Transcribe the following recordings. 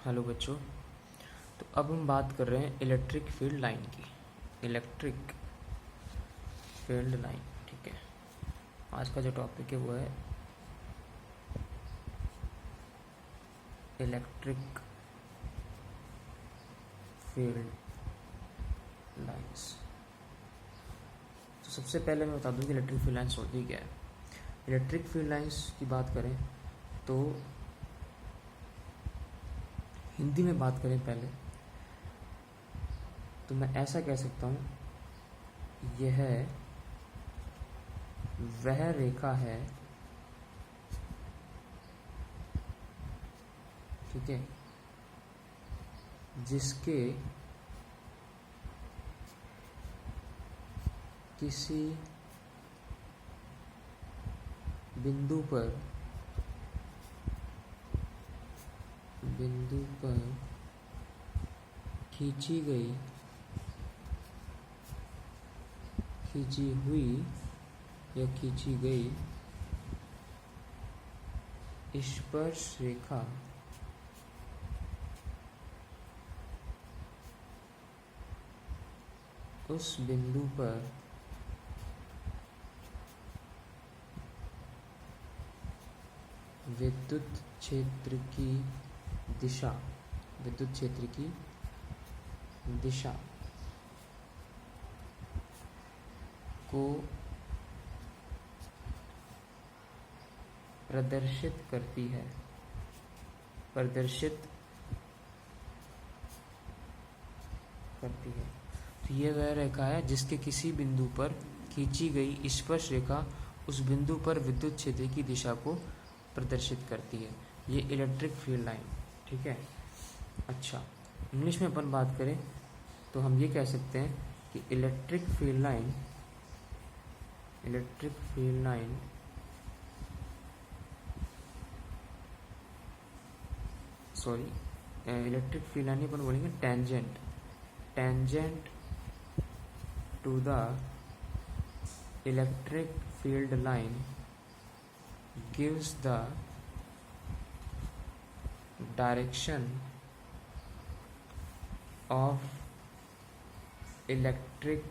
Hello बच्चों। तो अब हम बात कर रहे हैं इलेक्ट्रिक फील्ड लाइन की। इलेक्ट्रिक फील्ड लाइन, ठीक है। आज का जो टॉपिक है वो है इलेक्ट्रिक फील्ड लाइंस। तो सबसे पहले मैं बता दूं कि इलेक्ट्रिक फील्ड लाइंस होती क्या है। इलेक्ट्रिक फील्ड लाइंस की बात करें तो हिंदी में बात करें पहले तो मैं ऐसा कह सकता हूँ, यह वह रेखा है, ठीक है, जिसके किसी बिंदु पर खींची हुई या खींची गई स्पर्श रेखा उस बिंदु पर विद्युत क्षेत्र की दिशा को प्रदर्शित करती है। तो ये वह रेखा है जिसके किसी बिंदु पर खींची गई स्पर्श रेखा उस बिंदु पर विद्युत क्षेत्र की दिशा को प्रदर्शित करती है। ये इलेक्ट्रिक फील्ड लाइन, ठीक है। अच्छा, इंग्लिश में अपन बात करें तो हम ये कह सकते हैं कि इलेक्ट्रिक फील्ड लाइन अपन बोलेंगे tangent to the electric field line gives the direction of electric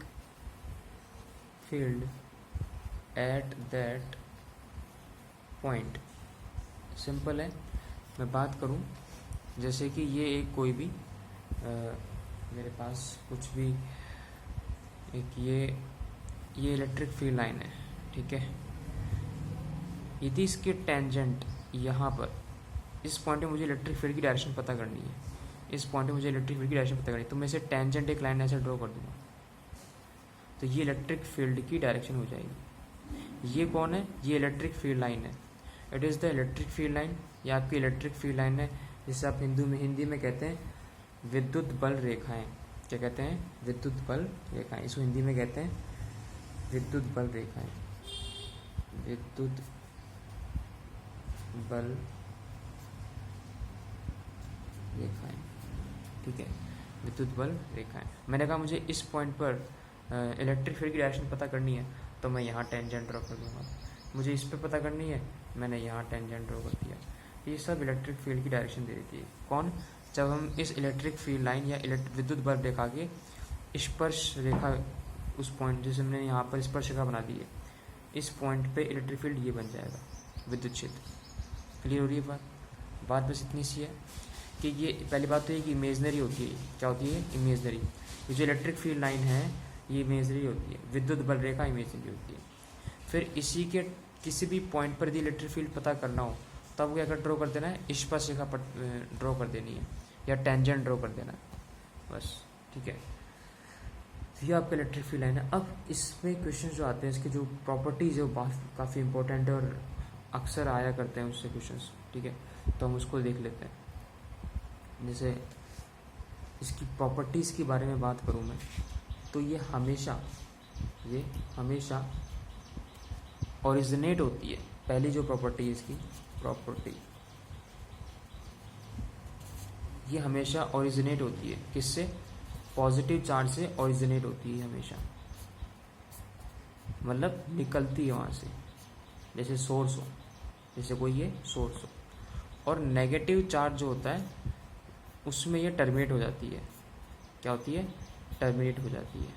field at that point। Simple है। मैं बात करूं जैसे कि ये एक कोई भी मेरे पास कुछ भी एक ये इलेक्ट्रिक फील्ड लाइन है, ठीक है। यदि इसके टेंजेंट यहाँ पर इस पॉइंट में मुझे इलेक्ट्रिक फील्ड की डायरेक्शन पता करनी है, तो मैं इसे टेंजेंट एक लाइन ऐसे ड्रॉ कर दूंगा तो ये इलेक्ट्रिक फील्ड की डायरेक्शन हो जाएगी। ये कौन है? ये इलेक्ट्रिक फील्ड लाइन है। It is the electric field line. ये आपकी इलेक्ट्रिक फील्ड लाइन है जिसे आप हिंदी में कहते हैं विद्युत बल रेखाएं। क्या कहते हैं? विद्युत बल रेखाएं। इसको हिंदी में कहते हैं विद्युत बल रेखाएं। विद्युत बल रेखाएं, ठीक है। विद्युत बल रेखाएं। मैंने कहा मुझे इस पॉइंट पर इलेक्ट्रिक फील्ड की डायरेक्शन पता करनी है तो मैं यहाँ टेंजेंट ड्रॉ कर दूंगा। मुझे इस पे पता करनी है, मैंने यहाँ टेंजेंट ड्रॉ कर दिया। ये सब इलेक्ट्रिक फील्ड की डायरेक्शन दे देती है। कौन? जब हम इस इलेक्ट्रिक फील्ड लाइन या विद्युत बल रेखा के स्पर्श रेखा उस पॉइंट जैसे हमने यहाँ पर स्पर्श रेखा बना दी है, इस पॉइंट पे इलेक्ट्रिक फील्ड ये बन जाएगा, विद्युत क्षेत्र। क्लियर हो रही है बात बस इतनी सी है कि ये पहली बात तो ये कि इमेजनरी होती है। क्या होती है? इमेजनरी। ये जो इलेक्ट्रिक फील्ड लाइन है ये इमेजनरी होती है, विद्युत बल रेखा इमेजनरी होती है। फिर इसी के किसी भी पॉइंट पर यदि इलेक्ट्रिक फील्ड पता करना हो तब क्या कर ड्रॉ कर देना है? स्पर्श रेखा ड्रॉ कर देनी है या टेंजेंट ड्रॉ कर देना है, बस, ठीक है। ये आपका इलेक्ट्रिक फील्ड लाइन है। अब इसमें क्वेश्चन जो आते हैं इसके जो प्रॉपर्टीज है वो काफ़ी इंपॉर्टेंट है और अक्सर आया करते हैं उससे क्वेश्चंस, ठीक है। तो हम उसको देख लेते हैं। जैसे इसकी प्रॉपर्टीज़ के बारे में बात करूँ मैं तो ये हमेशा ओरिजिनेट होती है। पहली जो प्रॉपर्टी है इसकी ये हमेशा ओरिजिनेट होती है। किससे? पॉजिटिव चार्ज से ओरिजिनेट होती है हमेशा, मतलब निकलती है वहाँ से, जैसे कोई ये सोर्स हो। और नेगेटिव चार्ज जो होता है उसमें ये टर्मिनेट हो जाती है। क्या होती है? टर्मिनेट हो जाती है।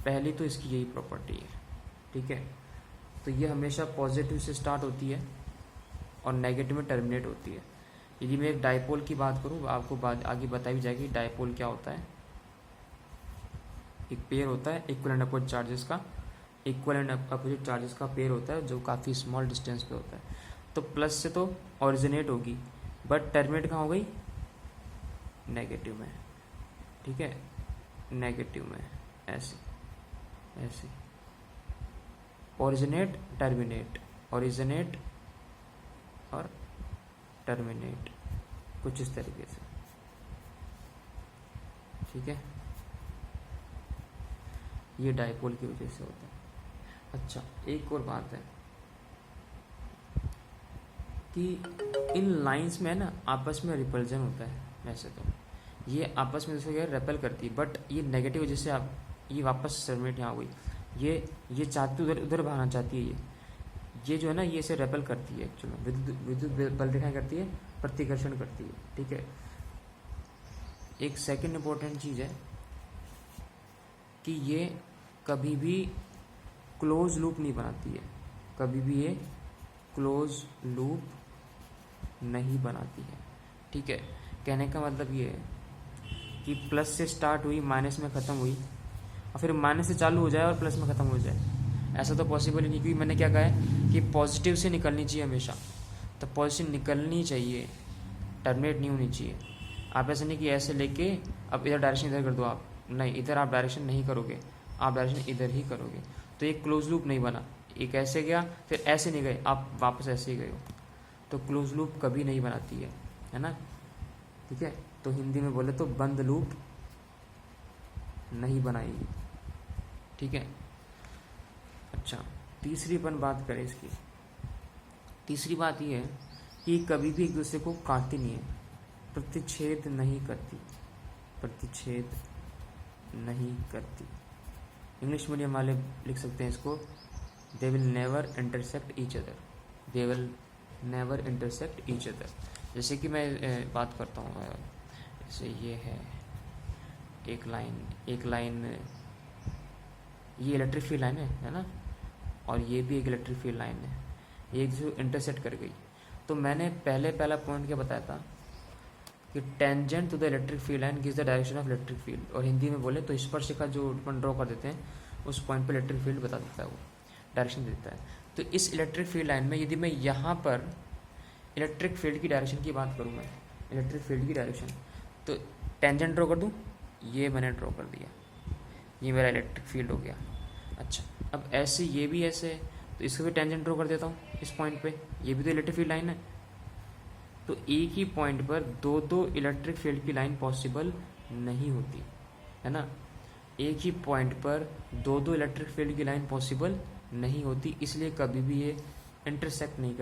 पहली तो इसकी यही प्रॉपर्टी है, ठीक है। तो ये हमेशा पॉजिटिव से स्टार्ट होती है और नेगेटिव में टर्मिनेट होती है। यदि मैं एक डायपोल की बात करूँ, आपको बाद आगे बताई भी जाएगी डायपोल क्या होता है। एक पेयर होता है इक्विवेलेंट अपोजिट चार्जेस का, इक्विवेलेंट अपोजिट चार्जेस का पेयर होता है जो काफ़ी स्मॉल डिस्टेंस पे होता है। तो प्लस से तो ओरिजिनेट होगी, बट टर्मिनेट कहाँ हो गई? नेगेटिव में, ठीक है, नेगेटिव में, ऐसे ऐसे ओरिजिनेट टर्मिनेट, ओरिजिनेट और टर्मिनेट, कुछ इस तरीके से, ठीक है। ये डायपोल की वजह से होता है। अच्छा, एक और बात है कि इन लाइंस में ना आपस में रिपल्जन होता है। वैसे तो ये आपस में जैसे रेपल करती है, बट ये नेगेटिव वजह से आप ये वापस टर्मिनेट यहाँ हुई। ये चाहती उधर उधर भागना चाहती है। ये जो है ना, ये इसे रेपल करती है एक्चुअली। विद्युत बल रेखाएं करती है, प्रतिकर्षण करती है, ठीक है। एक सेकंड इम्पोर्टेंट चीज़ है कि ये कभी भी क्लोज लूप नहीं बनाती है, कभी भी ये क्लोज लूप नहीं बनाती है, ठीक है। कहने का मतलब ये है कि प्लस से स्टार्ट हुई, माइनस में ख़त्म हुई, और फिर माइनस से चालू हो जाए और प्लस में ख़त्म हो जाए, ऐसा तो पॉसिबल ही नहीं। क्योंकि मैंने क्या कहा है कि पॉजिटिव से निकलनी चाहिए हमेशा, तो पॉजिटिव निकलनी चाहिए, टर्मिनेट नहीं होनी चाहिए। आप ऐसा नहीं कि ऐसे लेके अब इधर डायरेक्शन इधर कर दो, आप नहीं, इधर आप डायरेक्शन नहीं करोगे, आप डायरेक्शन इधर ही करोगे, तो एक क्लोज लूप नहीं बना। एक ऐसे गया, फिर ऐसे नहीं गए, आप वापस ऐसे ही गए हो, तो क्लोज लूप कभी नहीं बनाती है ना, ठीक है। तो हिंदी में बोले तो बंद लूप नहीं बनाएगी, ठीक है। अच्छा, तीसरी अपन बात करें इसकी। तीसरी बात ये है कि कभी भी एक दूसरे को काटती नहीं है, प्रतिच्छेद नहीं करती, प्रतिच्छेद नहीं करती। इंग्लिश मीडियम वाले लिख सकते हैं इसको, they will never intersect each other, they will never intersect each other. जैसे कि मैं बात करता हूँ, जैसे ये है एक लाइन, ये इलेक्ट्रिक फील्ड लाइन है ना, और ये भी एक इलेक्ट्रिक फील्ड लाइन है, एक जो इंटरसेक्ट कर गई। तो मैंने पहला पॉइंट क्या बताया था कि tangent to the electric field line gives the direction of electric field, और हिंदी में बोले तो स्पर्शिका जो अपन ड्रॉ कर देते हैं उस पॉइंट पर इलेक्ट्रिक फील्ड बता देता है, वो डायरेक्शन देता है। तो इस इलेक्ट्रिक फील्ड लाइन में यदि मैं यहाँ पर इलेक्ट्रिक फील्ड की डायरेक्शन की बात करूँ, मैं इलेक्ट्रिक फील्ड की डायरेक्शन, तो टेंजेंट ड्रॉ कर दूँ, ये मैंने ड्रॉ कर दिया, ये मेरा इलेक्ट्रिक फील्ड हो गया। अच्छा, अब ऐसे ये भी ऐसे है, तो इसको भी टेंजेंट ड्रॉ कर देता हूँ इस पॉइंट पे, ये भी तो इलेक्ट्रिक फील्ड लाइन है। तो एक ही पॉइंट पर दो इलेक्ट्रिक फील्ड की लाइन पॉसिबल नहीं होती है ना, एक ही पॉइंट पर दो इलेक्ट्रिक फील्ड की लाइन पॉसिबल नहीं होती, इसलिए कभी भी ये इंटरसेक्ट नहीं करती।